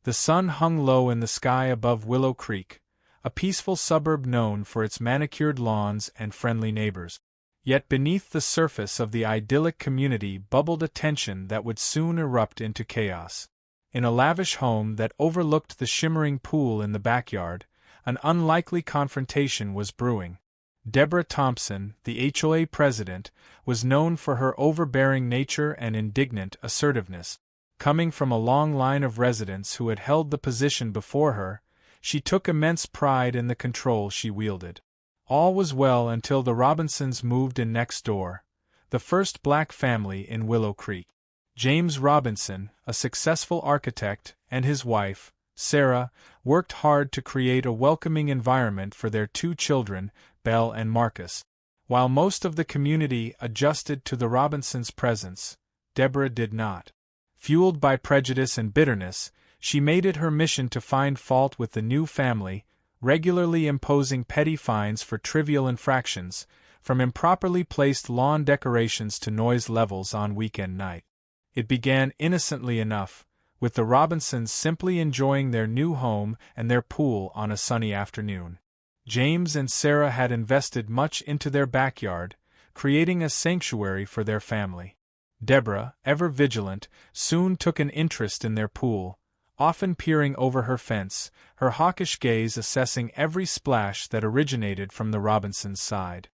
The sun hung low in the sky above Willow Creek, a peaceful suburb known for its manicured lawns and friendly neighbors. Yet beneath the surface of the idyllic community bubbled a tension that would soon erupt into chaos. In a lavish home that overlooked the shimmering pool in the backyard, an unlikely confrontation was brewing. Deborah Thompson, the HOA president, was known for her overbearing nature and indignant assertiveness. Coming from a long line of residents who had held the position before her, she took immense pride in the control she wielded. All was well until the Robinsons moved in next door, the first black family in Willow Creek. James Robinson, a successful architect, and his wife, Sarah, worked hard to create a welcoming environment for their two children, Belle and Marcus. While most of the community adjusted to the Robinsons' presence, Deborah did not. Fueled by prejudice and bitterness, she made it her mission to find fault with the new family, regularly imposing petty fines for trivial infractions, from improperly placed lawn decorations to noise levels on weekend night. It began innocently enough, with the Robinsons simply enjoying their new home and their pool on a sunny afternoon. James and Sarah had invested much into their backyard, creating a sanctuary for their family. Deborah, ever vigilant, soon took an interest in their pool, often peering over her fence, her hawkish gaze assessing every splash that originated from the Robinsons' side.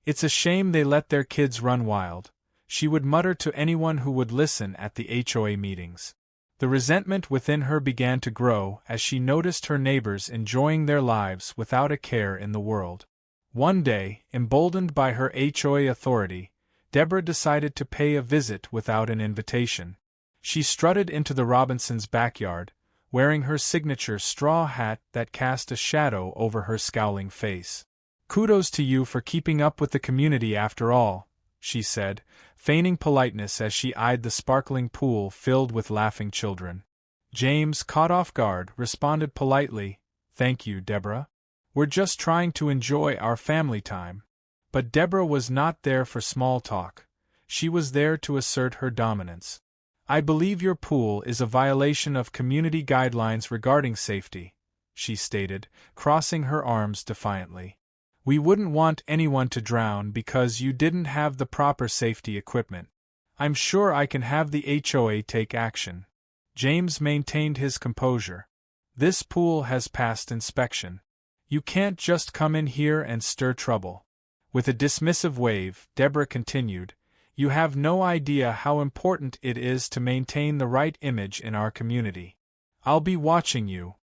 "It's a shame they let their kids run wild," she would mutter to anyone who would listen at the HOA meetings. The resentment within her began to grow as she noticed her neighbors enjoying their lives without a care in the world. One day, emboldened by her HOA authority, Deborah decided to pay a visit without an invitation. She strutted into the Robinsons' backyard, wearing her signature straw hat that cast a shadow over her scowling face. "Kudos to you for keeping up with the community after all," she said, feigning politeness as she eyed the sparkling pool filled with laughing children. James, caught off guard, responded politely, "Thank you, Deborah. We're just trying to enjoy our family time." But Deborah was not there for small talk. She was there to assert her dominance. "I believe your pool is a violation of community guidelines regarding safety," she stated, crossing her arms defiantly. "We wouldn't want anyone to drown because you didn't have the proper safety equipment. I'm sure I can have the HOA take action." James maintained his composure. "This pool has passed inspection. You can't just come in here and stir trouble." With a dismissive wave, Deborah continued, "You have no idea how important it is to maintain the right image in our community. I'll be watching you."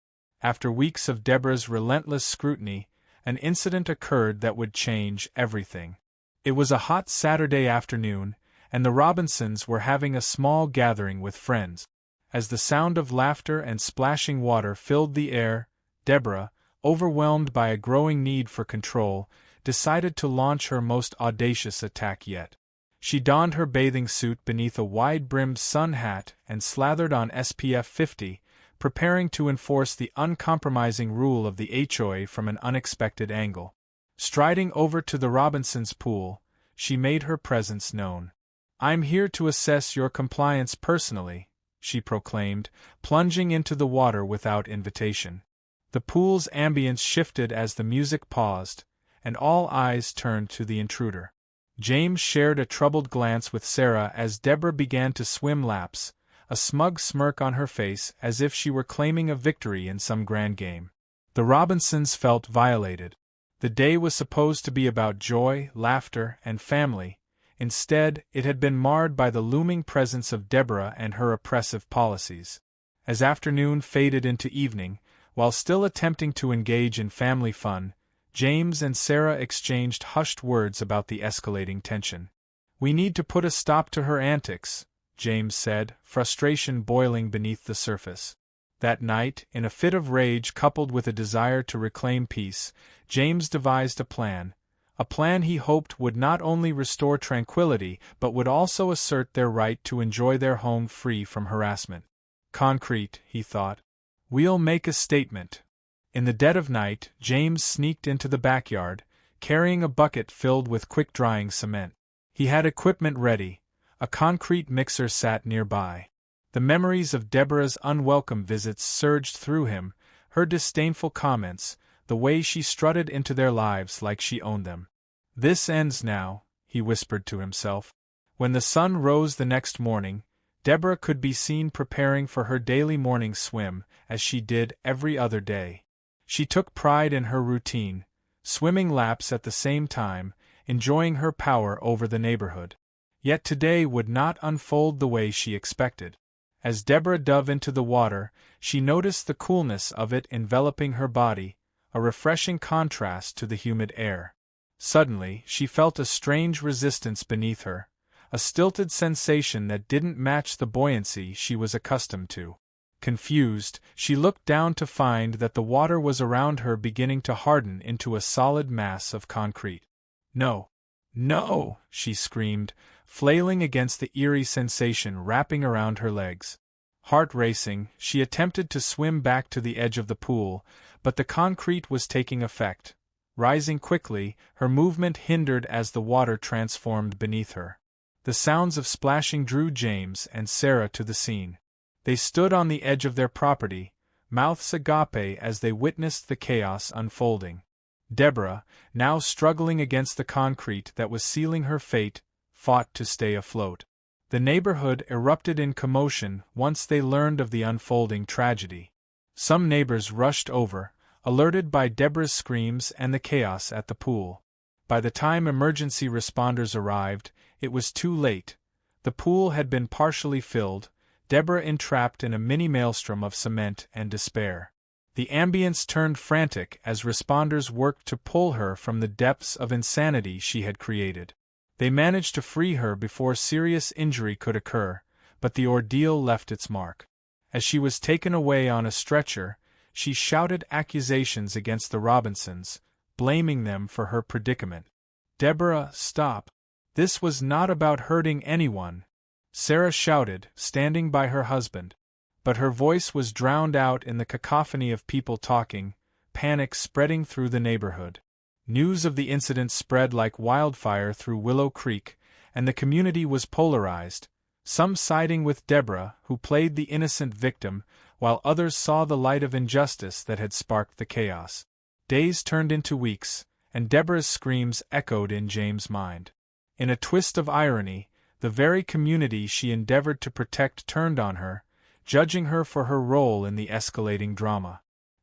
After weeks of Deborah's relentless scrutiny, an incident occurred that would change everything. It was a hot Saturday afternoon, and the Robinsons were having a small gathering with friends. As the sound of laughter and splashing water filled the air, Deborah, overwhelmed by a growing need for control, decided to launch her most audacious attack yet. She donned her bathing suit beneath a wide-brimmed sun hat and slathered on SPF 50, preparing to enforce the uncompromising rule of the HOA from an unexpected angle. Striding over to the Robinsons' pool, she made her presence known. "I'm here to assess your compliance personally," she proclaimed, plunging into the water without invitation. The pool's ambience shifted as the music paused, and all eyes turned to the intruder. James shared a troubled glance with Sarah as Deborah began to swim laps, a smug smirk on her face as if she were claiming a victory in some grand game. The Robinsons felt violated. The day was supposed to be about joy, laughter, and family. Instead, it had been marred by the looming presence of Deborah and her oppressive policies. As afternoon faded into evening, while still attempting to engage in family fun, James and Sarah exchanged hushed words about the escalating tension. "We need to put a stop to her antics," James said, frustration boiling beneath the surface. That night, in a fit of rage coupled with a desire to reclaim peace, James devised a plan he hoped would not only restore tranquility but would also assert their right to enjoy their home free from harassment. Concrete, he thought. "We'll make a statement." In the dead of night, James sneaked into the backyard, carrying a bucket filled with quick-drying cement. He had equipment ready. A concrete mixer sat nearby. The memories of Deborah's unwelcome visits surged through him, her disdainful comments, the way she strutted into their lives like she owned them. "This ends now," he whispered to himself. When the sun rose the next morning, Deborah could be seen preparing for her daily morning swim, as she did every other day. She took pride in her routine, swimming laps at the same time, enjoying her power over the neighborhood. Yet today would not unfold the way she expected. As Deborah dove into the water, she noticed the coolness of it enveloping her body, a refreshing contrast to the humid air. Suddenly, she felt a strange resistance beneath her, a stilted sensation that didn't match the buoyancy she was accustomed to. Confused, she looked down to find that the water was around her beginning to harden into a solid mass of concrete. "No! No!" she screamed, flailing against the eerie sensation wrapping around her legs. Heart racing, she attempted to swim back to the edge of the pool, but the concrete was taking effect. Rising quickly, her movement hindered as the water transformed beneath her. The sounds of splashing drew James and Sarah to the scene. They stood on the edge of their property, mouths agape as they witnessed the chaos unfolding. Deborah, now struggling against the concrete that was sealing her fate, fought to stay afloat. The neighborhood erupted in commotion once they learned of the unfolding tragedy. Some neighbors rushed over, alerted by Deborah's screams and the chaos at the pool. By the time emergency responders arrived, it was too late. The pool had been partially filled, Deborah entrapped in a mini maelstrom of cement and despair. The ambience turned frantic as responders worked to pull her from the depths of insanity she had created. They managed to free her before serious injury could occur, but the ordeal left its mark. As she was taken away on a stretcher, she shouted accusations against the Robinsons, blaming them for her predicament. "Deborah, stop. This was not about hurting anyone," Sarah shouted, standing by her husband. But her voice was drowned out in the cacophony of people talking, panic spreading through the neighborhood. News of the incident spread like wildfire through Willow Creek, and the community was polarized, some siding with Deborah, who played the innocent victim, while others saw the light of injustice that had sparked the chaos. Days turned into weeks, and Deborah's screams echoed in James' mind. In a twist of irony, the very community she endeavored to protect turned on her, judging her for her role in the escalating drama.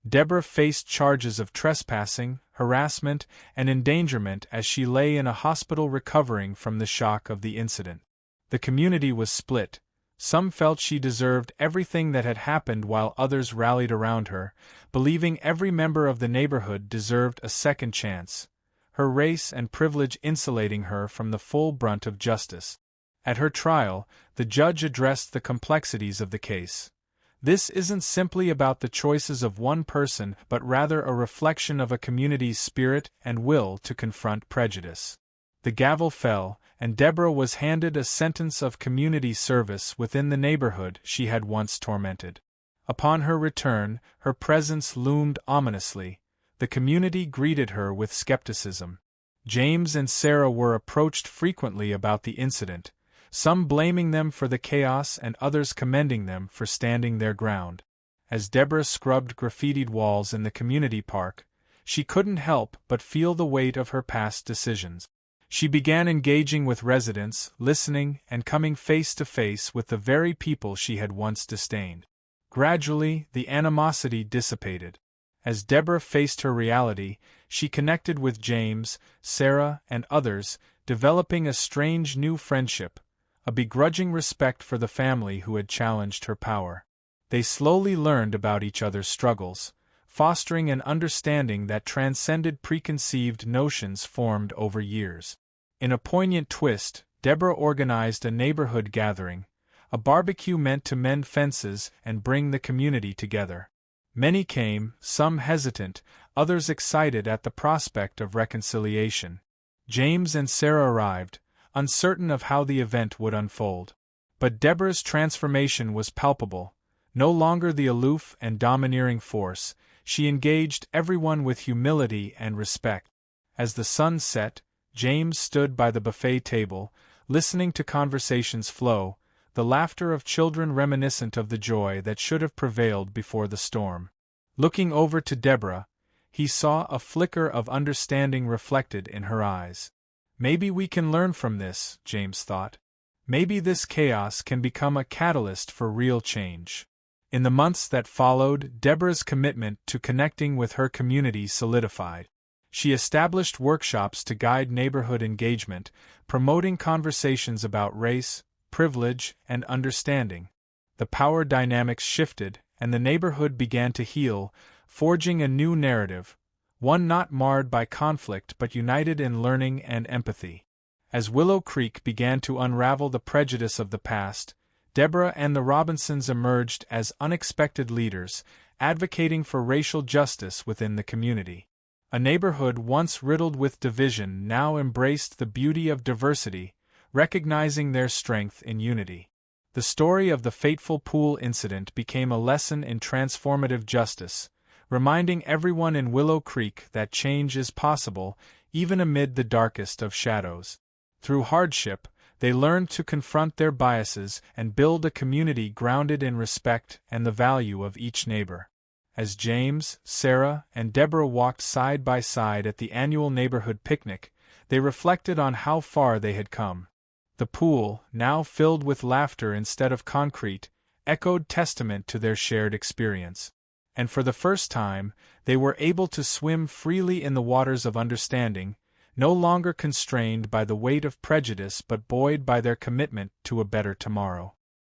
Deborah faced charges of trespassing, harassment, and endangerment as she lay in a hospital recovering from the shock of the incident. The community was split. Some felt she deserved everything that had happened, while others rallied around her, believing every member of the neighborhood deserved a second chance, her race and privilege insulating her from the full brunt of justice. At her trial, the judge addressed the complexities of the case. "This isn't simply about the choices of one person, but rather a reflection of a community's spirit and will to confront prejudice." The gavel fell, and Deborah was handed a sentence of community service within the neighborhood she had once tormented. Upon her return, her presence loomed ominously. The community greeted her with skepticism. James and Sarah were approached frequently about the incident, some blaming them for the chaos and others commending them for standing their ground. As Deborah scrubbed graffitied walls in the community park, she couldn't help but feel the weight of her past decisions. She began engaging with residents, listening, and coming face to face with the very people she had once disdained. Gradually, the animosity dissipated. As Deborah faced her reality, she connected with James, Sarah, and others, developing a strange new friendship, a begrudging respect for the family who had challenged her power. They slowly learned about each other's struggles, fostering an understanding that transcended preconceived notions formed over years. In a poignant twist, Deborah organized a neighborhood gathering, a barbecue meant to mend fences and bring the community together. Many came, some hesitant, others excited at the prospect of reconciliation. James and Sarah arrived, uncertain of how the event would unfold. But Deborah's transformation was palpable. No longer the aloof and domineering force, she engaged everyone with humility and respect. As the sun set, James stood by the buffet table, listening to conversations flow, the laughter of children reminiscent of the joy that should have prevailed before the storm. Looking over to Deborah, he saw a flicker of understanding reflected in her eyes. Maybe we can learn from this, James thought. Maybe this chaos can become a catalyst for real change. In the months that followed, Deborah's commitment to connecting with her community solidified. She established workshops to guide neighborhood engagement, promoting conversations about race, privilege, and understanding. The power dynamics shifted, and the neighborhood began to heal, forging a new narrative, one not marred by conflict but united in learning and empathy. As Willow Creek began to unravel the prejudice of the past, Deborah and the Robinsons emerged as unexpected leaders, advocating for racial justice within the community. A neighborhood once riddled with division now embraced the beauty of diversity, recognizing their strength in unity. The story of the fateful pool incident became a lesson in transformative justice, reminding everyone in Willow Creek that change is possible, even amid the darkest of shadows. Through hardship, they learned to confront their biases and build a community grounded in respect and the value of each neighbor. As James, Sarah, and Deborah walked side by side at the annual neighborhood picnic, they reflected on how far they had come. The pool, now filled with laughter instead of concrete, echoed testament to their shared experience. And for the first time, they were able to swim freely in the waters of understanding, no longer constrained by the weight of prejudice but buoyed by their commitment to a better tomorrow.